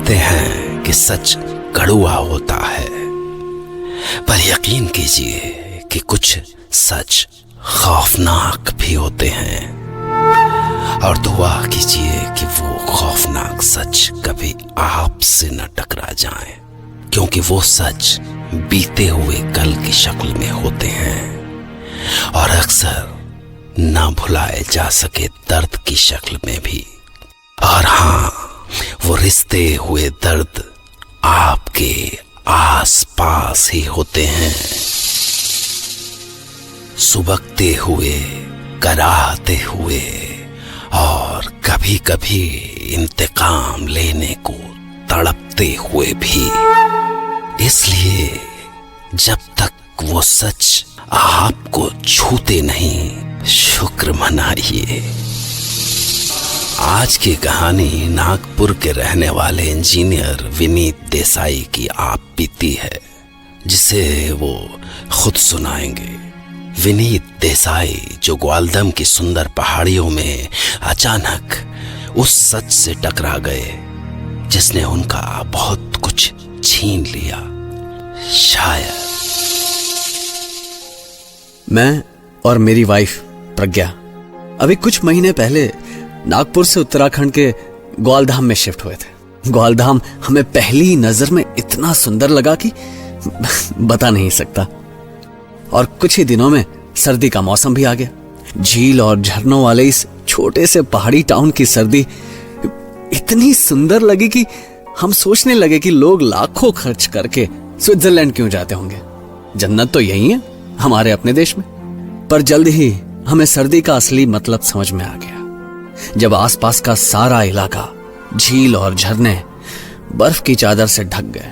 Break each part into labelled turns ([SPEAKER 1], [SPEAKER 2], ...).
[SPEAKER 1] कहते हैं कि सच कड़वा होता है, पर यकीन कीजिए कि कुछ सच खौफनाक भी होते हैं। और दुआ कीजिए कि वो खौफनाक सच कभी आपसे न टकरा जाएं, क्योंकि वो सच बीते हुए कल की शक्ल में होते हैं और अक्सर ना भुलाए जा सके दर्द की शक्ल में भी। और हाँ, वो रिश्ते हुए दर्द आपके आस पास ही होते हैं, सुबकते हुए, कराहते हुए और कभी कभी इंतकाम लेने को तड़पते हुए भी। इसलिए जब तक वो सच आपको छूते नहीं, शुक्र मनाइए। आज की कहानी नागपुर के रहने वाले इंजीनियर विनीत देसाई की आप बीती है, जिसे वो खुद सुनाएंगे। विनीत देसाई जो ग्वालदम की सुंदर पहाड़ियों में अचानक उस सच से टकरा गए जिसने उनका बहुत कुछ छीन लिया। शायद
[SPEAKER 2] मैं और मेरी वाइफ प्रज्ञा अभी कुछ महीने पहले नागपुर से उत्तराखंड के ग्वालधाम में शिफ्ट हुए थे। ग्वालधाम हमें पहली नजर में इतना सुंदर लगा कि बता नहीं सकता। और कुछ ही दिनों में सर्दी का मौसम भी आ गया। झील और झरनों वाले इस छोटे से पहाड़ी टाउन की सर्दी इतनी सुंदर लगी कि हम सोचने लगे कि लोग लाखों खर्च करके स्विट्जरलैंड क्यों जाते होंगे, जन्नत तो यही है हमारे अपने देश में। पर जल्द ही हमें सर्दी का असली मतलब समझ में आ गया, जब आसपास का सारा इलाका झील और झरने बर्फ की चादर से ढक गए।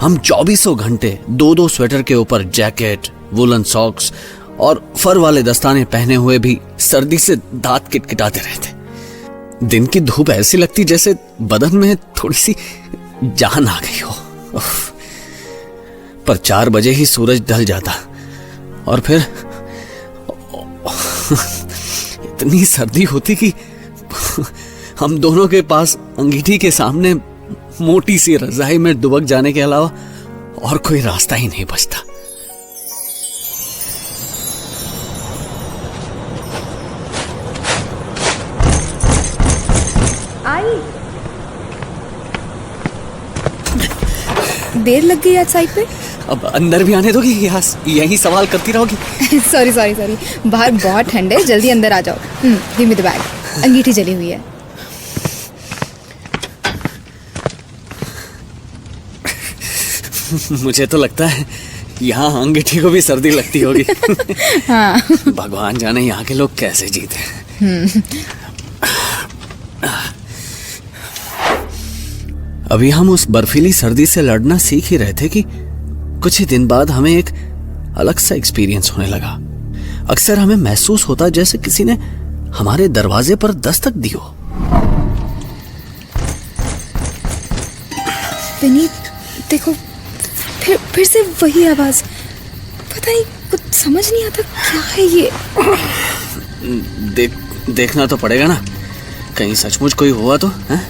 [SPEAKER 2] हम 24 घंटे 2-2 स्वेटर के ऊपर जैकेट, वुलन सॉक्स और फर वाले दस्ताने पहने हुए भी सर्दी से दांत किटकिटाते रहते। दिन की धूप ऐसी लगती जैसे बदन में थोड़ी सी जान आ गई हो। पर 4 बजे ही सूरज ढल जाता और फिर इतनी सर्दी होती कि हम दोनों के पास अंगीठी के सामने मोटी सी रजाई में दुबक जाने के अलावा और कोई रास्ता ही नहीं बचता।
[SPEAKER 3] आई देर लग गई आज साइड पे।
[SPEAKER 2] अब अंदर भी आने दोगी या यही सवाल करती रहोगी?
[SPEAKER 3] सॉरी बाहर बहुत ठंड है, जल्दी अंदर आ जाओ। Give me the bag. अंगीठी जली हुई है।
[SPEAKER 2] मुझे तो लगता है यहाँ अंगीठी को भी सर्दी लगती होगी।
[SPEAKER 3] हाँ।
[SPEAKER 2] भगवान जाने यहाँ के लोग कैसे जीते हैं। अभी हम उस बर्फीली सर्दी से लड़ना सीख ही रहे थे कि कुछ ही दिन बाद हमें एक अलग सा एक्सपीरियंस होने लगा। अक्सर हमें महसूस होता जैसे किसी ने हमारे दरवाजे पर दस्तक दी हो।
[SPEAKER 3] विनीत देखो, फिर से वही आवाज। पता नहीं, कुछ समझ नहीं आता क्या है ये।
[SPEAKER 2] देखना तो पड़ेगा ना, कहीं सचमुच कोई हुआ तो है?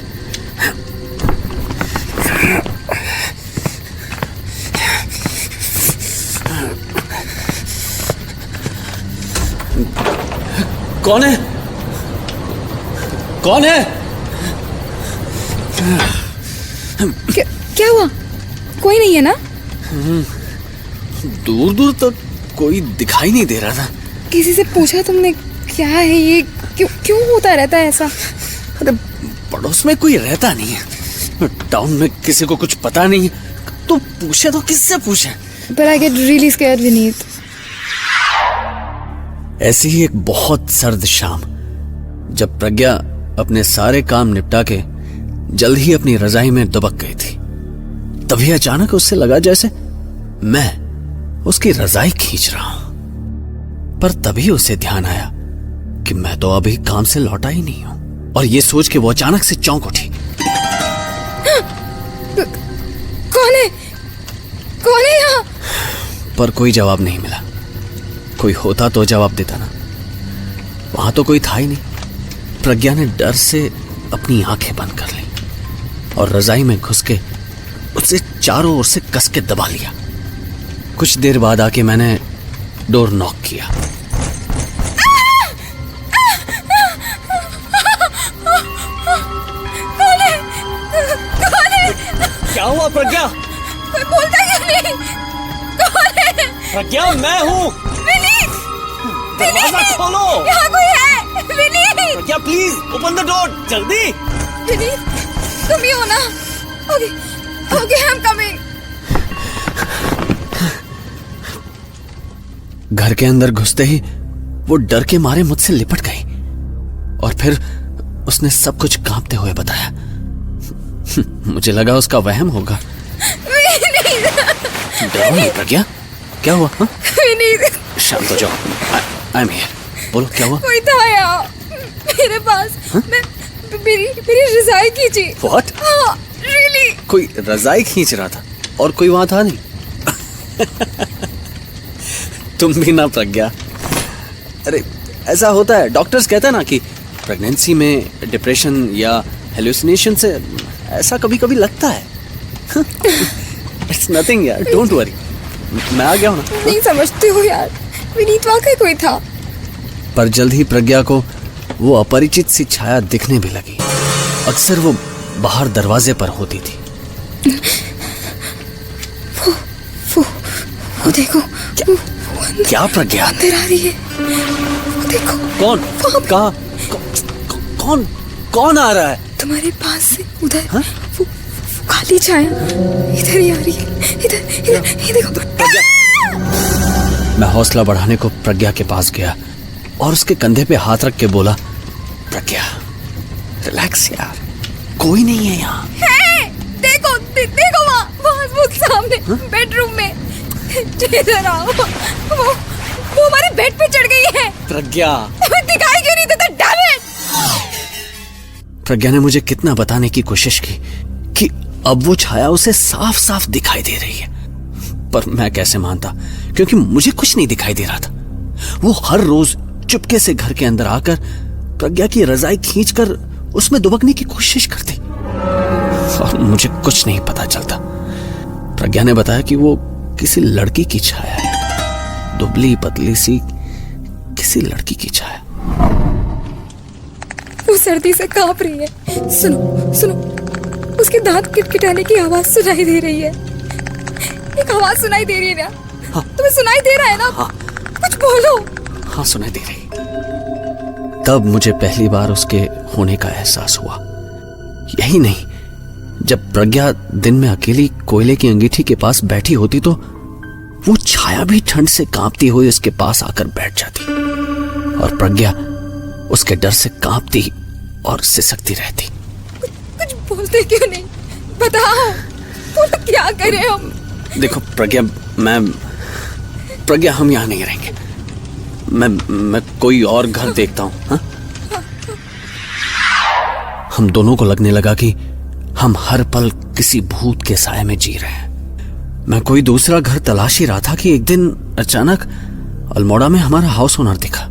[SPEAKER 2] कौन है? कौन है?
[SPEAKER 3] क्या हुआ? कोई नहीं है ना?
[SPEAKER 2] दूर दूर तक कोई दिखाई नहीं दे रहा था।
[SPEAKER 3] किसी से पूछा तुमने क्या है ये? क्यों होता रहता है ऐसा?
[SPEAKER 2] अरे पड़ोस में कोई रहता नहीं है, टाउन में किसी को कुछ पता नहीं है, तो पूछे तो किससे पूछे?
[SPEAKER 3] But I get really scared, Vineet.
[SPEAKER 2] ऐसी ही एक बहुत सर्द शाम, जब प्रज्ञा अपने सारे काम निपटा के जल्द ही अपनी रजाई में दुबक गई थी, तभी अचानक उससे लगा जैसे मैं उसकी रजाई खींच रहा हूं। पर तभी उसे ध्यान आया कि मैं तो अभी काम से लौटा ही नहीं हूं, और ये सोच के वो अचानक से चौंक उठी।
[SPEAKER 3] कौन है? कौन है यहाँ?
[SPEAKER 2] पर कोई जवाब नहीं मिला। कोई होता तो जवाब देता ना, वहां तो कोई था ही नहीं। प्रज्ञा ने डर से अपनी आंखें बंद कर ली। और रजाई में घुस के उसे चारों ओर से कस के दबा लिया। कुछ देर बाद आके मैंने डोर नॉक किया।
[SPEAKER 4] क्या हुआ प्रज्ञा?
[SPEAKER 3] कोई बोलता क्यों नहीं? कौन है?
[SPEAKER 4] प्रज्ञा मैं हूँ।
[SPEAKER 3] विनीत!
[SPEAKER 4] दरवाजा खोलो।
[SPEAKER 3] यहाँ कोई है? विनीत!
[SPEAKER 4] प्रज्ञा प्लीज ओपन द डोर जल्दी।
[SPEAKER 3] विनीत, तुम ही हो ना? Okay, okay, I am coming.
[SPEAKER 2] घर के अंदर घुसते ही वो डर के मारे मुझसे लिपट गई और फिर उसने सब कुछ कांपते हुए बताया। मुझे लगा उसका वहम होगा। डरो नहीं प्रज्ञा, क्या हुआ? हाँ?
[SPEAKER 3] विनीत,
[SPEAKER 2] शांत हो जाओ। I am here. बोलो क्या हुआ?
[SPEAKER 3] कोई था यहाँ मेरे पास।
[SPEAKER 2] हाँ?
[SPEAKER 3] मेरी रजाई खींची।
[SPEAKER 2] What?
[SPEAKER 3] हाँ, really?
[SPEAKER 2] कोई रजाई खींच रहा था और कोई वहां था नहीं? तुम भी ना प्रज्ञा। अरे ऐसा होता है, डॉक्टर्स कहते हैं ना कि प्रेगनेंसी में डिप्रेशन या हेलुसिनेशन से ऐसा कभी कभी लगता है। इट्स नथिंग यार, डोंट वरी। मैं आ गया हूं ना।
[SPEAKER 3] नहीं समझते हो यार, विनीत वाकई कोई था।
[SPEAKER 2] पर जल्द ही प्रज्ञा को वो अपरिचित सी छाया दिखने भी लगी। अक्सर वो बाहर दरवाजे पर होती थी।
[SPEAKER 3] वो देखो, वो अंदर,
[SPEAKER 2] क्या प्रज्ञा?
[SPEAKER 3] अंदर आ रही है। वो देखो।
[SPEAKER 2] कौन? कहाँ? कौन आ रहा है?
[SPEAKER 3] तुम्हारे पास से उधर। हाँ? वो काली छाया इधर ही आ रही है। इधर ये देखो।
[SPEAKER 2] मैं हौसला बढ़ाने को प्रज्ञा के पास गया और उसके कंधे पे हाथ रख के बोला, प्रज्ञा रिलैक्स यार, कोई नहीं है यहाँ।
[SPEAKER 3] देखो देखो वहाँ वो सामने। हाँ? बेडरूम में। इधर आओ। वो हमारे बेड पे चढ़ गई है।
[SPEAKER 2] प्रज्ञा
[SPEAKER 3] दिखाई क्यों नहीं देता? Damn it!
[SPEAKER 2] प्रज्ञा ने मुझे कितना बताने की कोशिश की कि अब वो छाया उसे साफ साफ दिखाई दे रही है, पर मैं कैसे मानता, क्योंकि मुझे कुछ नहीं दिखाई दे रहा था। वो हर रोज चुपके से घर के अंदर आकर प्रज्ञा की रजाई खींचकर उसमें दुबकने की कोशिश करती और मुझे कुछ नहीं पता चलता। प्रज्ञा ने बताया कि वो किसी लड़की की छाया है, दुबली पतली सी किसी लड़की की छाया।
[SPEAKER 3] वो सर्दी से कांप रही है। सुनो, उसके दांत किटकिटाने की आवाज सुनाई दे रही है। एक आवाज सुनाई दे रही है ना? हाँ। तुम्हें सुनाई दे रहा है ना? हाँ। कुछ बोलो।
[SPEAKER 2] हाँ सुनाई दे रही। तब मुझे पहली बार उसके होने का एहसास हुआ। यही नहीं, जब प्रज्ञा दिन में अकेली कोयले की अंगीठी के पास बैठी होती तो वो छाया भी ठंड से कांपती हुई उसके पास आकर बैठ जाती और प्रज्ञा उसके डर से कांपती और सिसकती रहती।
[SPEAKER 3] कुछ बोलते क्यों नहीं? बताओ, बोलो क्या करें हम?
[SPEAKER 2] देखो प्रज्ञा हम यहाँ नहीं रहेंगे। मैं कोई और घर देखता हूँ। हाँ? हम दोनों को लगने लगा कि हम हर पल किसी भूत के साए में जी रहे हैं। मैं कोई दूसरा घर तलाश ही रहा था कि एक दिन अचानक अल्मोड़ा में हमारा हाउस ओनर दिखा।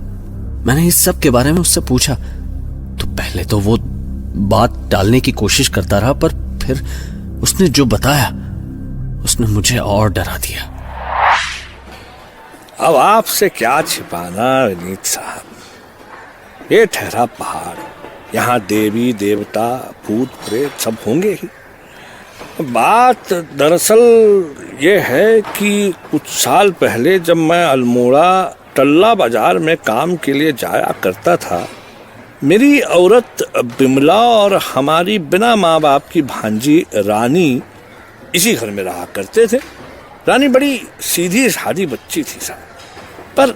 [SPEAKER 2] मैंने इस सब के बारे में उससे पूछा तो पहले तो वो बात टालने की कोशिश करता रहा, पर फिर उसने जो बताया उसने मुझे और डरा दिया।
[SPEAKER 5] अब आपसे क्या छिपाना विनीत साहब, ये ठहरा पहाड़, यहाँ देवी देवता भूत प्रेत सब होंगे ही। बात दरअसल ये है कि कुछ साल पहले जब मैं अल्मोड़ा टल्ला बाजार में काम के लिए जाया करता था, मेरी औरत बिमला और हमारी बिना माँ बाप की भांजी रानी इसी घर में रहा करते थे। रानी बड़ी सीधी सादी बच्ची थी साहब, पर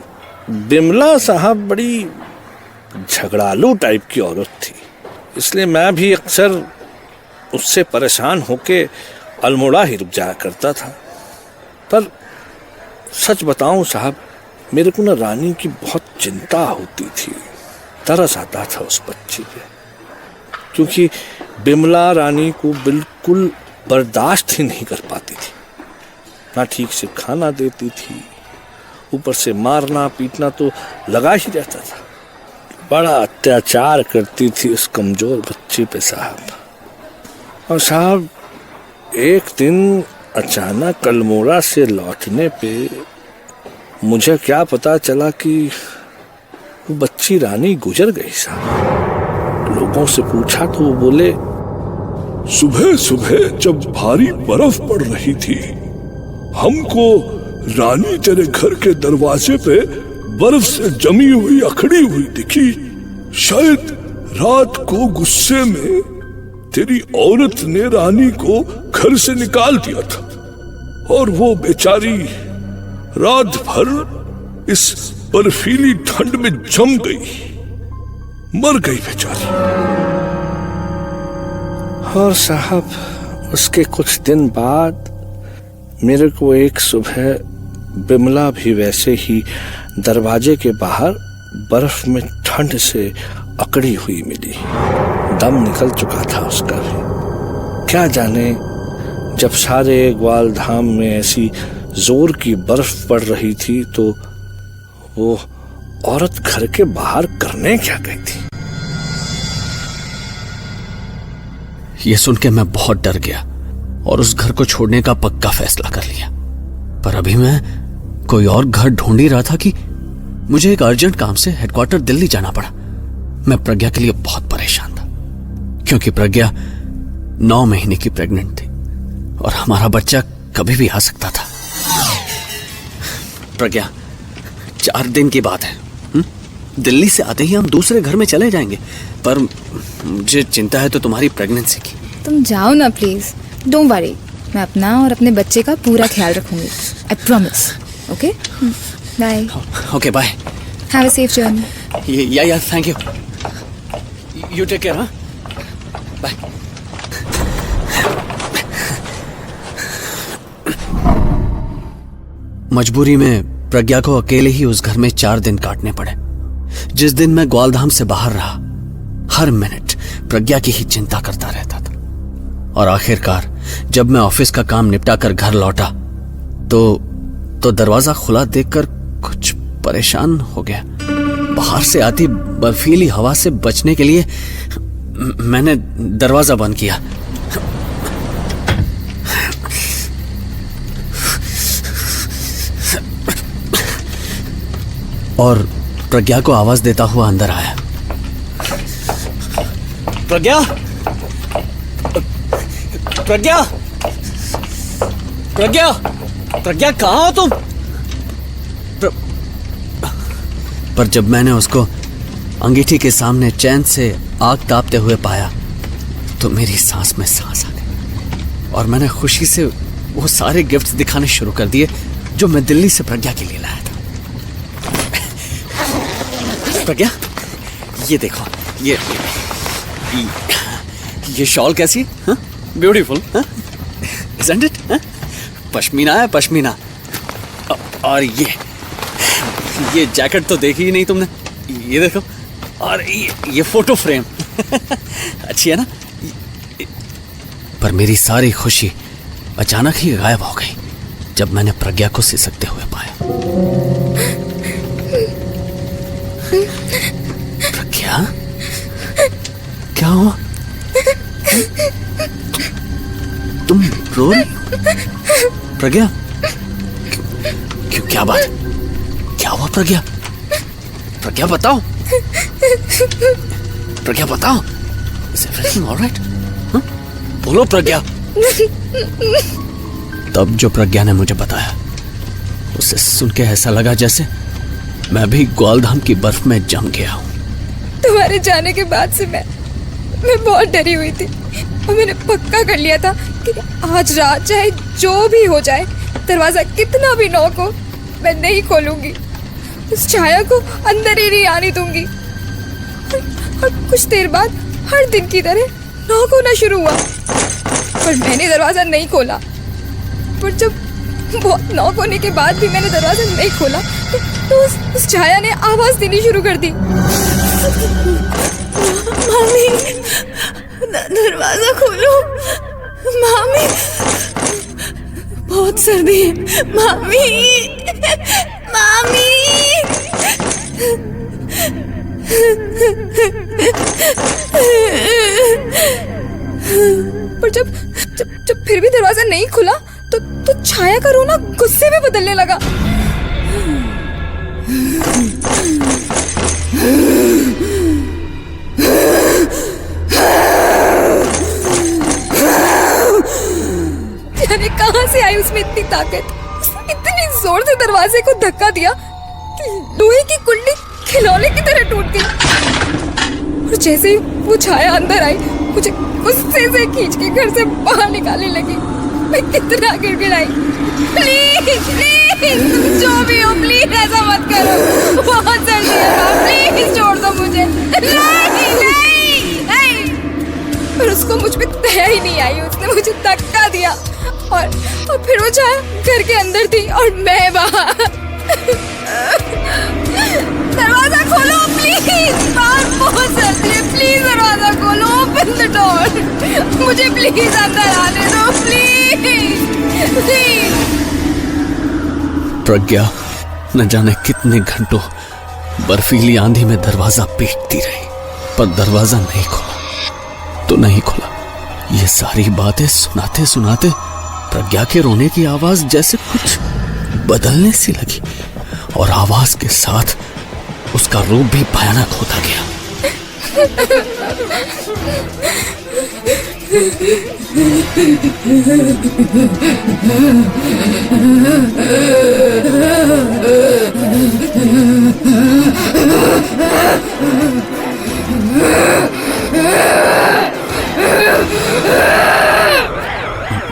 [SPEAKER 5] बिमला साहब बड़ी झगड़ालू टाइप की औरत थी, इसलिए मैं भी अक्सर उससे परेशान होके अल्मोड़ा ही रुक जाया करता था। पर सच बताऊं साहब, मेरे को ना रानी की बहुत चिंता होती थी, तरस आता था उस बच्ची पे, क्योंकि बिमला रानी को बिल्कुल बर्दाश्त ही नहीं कर पाती थी। ना ठीक से खाना देती थी, ऊपर से मारना पीटना तो लगा ही रहता था। बड़ा अत्याचार करती थी उस कमजोर बच्ची पे साहब। और साहब एक दिन अचानक अल्मोड़ा से लौटने पे मुझे क्या पता चला कि वो बच्ची रानी गुजर गई साहब। लोगों से पूछा तो वो बोले,
[SPEAKER 6] सुबह सुबह जब भारी बर्फ पड़ रही थी, हमको रानी तेरे घर के दरवाजे पे बर्फ से जमी हुई अखड़ी हुई दिखी। शायद रात को गुस्से में तेरी औरत ने रानी को घर से निकाल दिया था और वो बेचारी रात भर इस बर्फीली ठंड में जम गई, मर गई बेचारी।
[SPEAKER 5] और साहब उसके कुछ दिन बाद मेरे को एक सुबह बिमला भी वैसे ही दरवाजे के बाहर बर्फ में ठंड से अकड़ी हुई मिली। दम निकल चुका था उसका भी। क्या जाने जब सारे ग्वालधाम में ऐसी जोर की बर्फ पड़ रही थी तो वो औरत घर के बाहर करने क्या गई थी।
[SPEAKER 2] ये सुन के मैं बहुत डर गया और उस घर को छोड़ने का पक्का फैसला कर लिया। पर अभी मैं कोई और घर ढूंढ ही रहा था कि मुझे एक अर्जेंट काम से हेडक्वार्टर दिल्ली जाना पड़ा। मैं प्रज्ञा के लिए बहुत परेशान था क्योंकि प्रज्ञा 9 महीने की प्रेग्नेंट थी और हमारा बच्चा कभी भी आ सकता था। प्रज्ञा, 4 दिन की बात है। दिल्ली से आते ही हम दूसरे घर में चले जाएंगे, पर मुझे चिंता है तो तुम्हारी प्रेगनेंसी की।
[SPEAKER 3] तुम जाओ ना प्लीज, डोंट वरी, मैं अपना और अपने बच्चे का पूरा ख्याल रखूंगी, I promise. Okay bye.
[SPEAKER 2] Okay bye,
[SPEAKER 3] have a safe journey.
[SPEAKER 2] Yeah thank you, you take care. हाँ बाय। मजबूरी में प्रज्ञा को अकेले ही उस घर में 4 दिन काटने पड़े। जिस दिन मैं ग्वालधाम से बाहर रहा, हर मिनट प्रज्ञा की ही चिंता करता रहता था। और आखिरकार जब मैं ऑफिस का काम निपटा कर घर लौटा तो दरवाजा खुला देखकर कुछ परेशान हो गया। बाहर से आती बर्फीली हवा से बचने के लिए मैंने दरवाजा बंद किया। और प्रज्ञा को आवाज देता हुआ अंदर आया।
[SPEAKER 4] प्रज्ञा, प्रज्ञा, प्रज्ञा, प्रज्ञा कहाँ हो तुम?
[SPEAKER 2] पर जब मैंने उसको अंगीठी के सामने चैन से आग तापते हुए पाया तो मेरी सांस में सांस आ गई और मैंने खुशी से वो सारे गिफ्ट्स दिखाने शुरू कर दिए जो मैं दिल्ली से प्रज्ञा के लिए लाया था। प्रज्ञा, ये देखो, ये शॉल कैसी है? Beautiful, isn't it? पश्मीना है, पश्मीना। और ये जैकेट तो देखी ही नहीं तुमने, ये देखो। और ये फोटो फ्रेम अच्छी है ना? पर मेरी सारी खुशी अचानक ही गायब हो गई जब मैंने प्रज्ञा को सिसकते हुए पाया। प्रज्ञा, क्या हुआ? तुम रो रही हो? प्रज्ञा, क्यों, क्या बात? क्या हुआ प्रज्ञा? प्रज्ञा बताओ, प्रज्ञा बताओ। Is everything all right? बोलो प्रज्ञा। तब जो प्रज्ञा ने मुझे बताया उसे सुन के ऐसा लगा जैसे मैं भी ग्वालधाम की बर्फ में जम गया हूँ।
[SPEAKER 3] तुम्हारे जाने के बाद से मैं बहुत डरी हुई थी और मैंने पक्का कर लिया था कि आज रात चाहे जो भी हो जाए, दरवाजा कितना भी नॉक हो, मैं नहीं खोलूंगी, उस छाया को अंदर ही नहीं आने दूंगी। और कुछ देर बाद हर दिन की तरह नॉक होना शुरू हुआ, पर मैंने दरवाजा नहीं खोला। पर जब बहुत नॉक होने के बाद भी मैंने दरवाजा नहीं खोला तो उस छाया ने आवाज देनी शुरू कर दी। मामी, दरवाजा खोलो, मामी, बहुत सर्दी है, मामी, मामी। पर जब जब जब फिर भी दरवाजा नहीं खुला तो छाया का रोना गुस्से में बदलने लगा। जाने कहां से आई उसमें इतनी ताकत। उसने इतनी जोर से दरवाजे को धक्का दिया कि लोहे की कुंडी खिलौने की तरह टूट गई। और जैसे ही वो छाया अंदर आई, मुझे गुस्से से खींच के घर से बाहर निकालने लगी। मैं कितना गिड़गिड़ाई, प्लीज प्लीज तुम जो भी हो प्लीज ऐसा मत करो, बहुत सर्दी है, प्लीज छोड़ दो मुझे। नहीं नहीं नहीं। पर उसको मुझ पे दया ही नहीं आई। उसने मुझे धक्का दिया और फिर वो छाया घर के अंदर थी और मैं बाहर। दरवाजा खोलो प्लीज, बाहर बहुत सर्दी है, प्लीज दरवाजा खोलो, ओपन द डोर, मुझे प्लीज अंदर आने दो, प्लीज प्लीज।
[SPEAKER 2] प्रज्ञा न जाने कितने घंटों बर्फीली आंधी में दरवाजा पीटती रही, पर दरवाजा नहीं खुला तो नहीं खुला। ये सारी बातें सुनाते सुनाते प्रज्ञा के रोने की आवाज जैसे कुछ बदलने सी लगी और आवाज के साथ उसका रूप भी भयानक होता गया।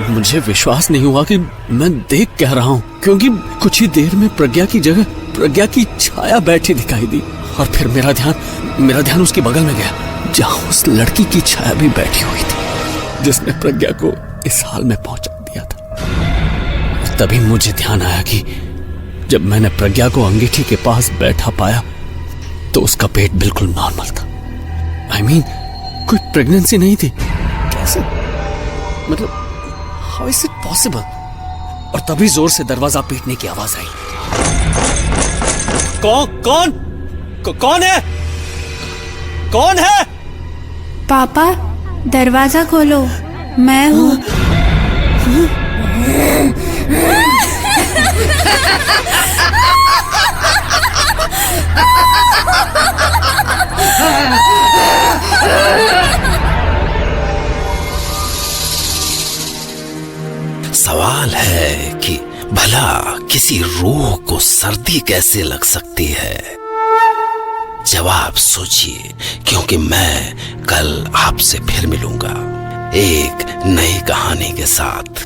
[SPEAKER 2] मुझे विश्वास नहीं हुआ कि मैं देख कह रहा हूं, क्योंकि कुछ ही देर में प्रज्ञा की जगह प्रज्ञा की छाया बैठी दिखाई दी और फिर मेरा ध्यान उसके बगल में गया जहां उस लड़की की छाया भी बैठी हुई थी जिसने प्रज्ञा को इस हाल में पहुंचा दिया था। और तभी मुझे ध्यान आया कि जब मैंने प्रज्ञा को अंगीठी के पास बैठा पाया तो उसका पेट बिल्कुल नॉर्मल था। I mean, कोई प्रेगनेंसी नहीं थी। कैसे? मतलब हाउ इज इट पॉसिबल? और तभी जोर से दरवाजा पीटने की आवाज आई।
[SPEAKER 4] कौन है? कौन है?
[SPEAKER 7] पापा दरवाजा खोलो, मैं हूँ।
[SPEAKER 1] सवाल है कि भला किसी रूह को सर्दी कैसे लग सकती है? जवाब सोचिए, क्योंकि मैं कल आपसे फिर मिलूंगा एक नई कहानी के साथ।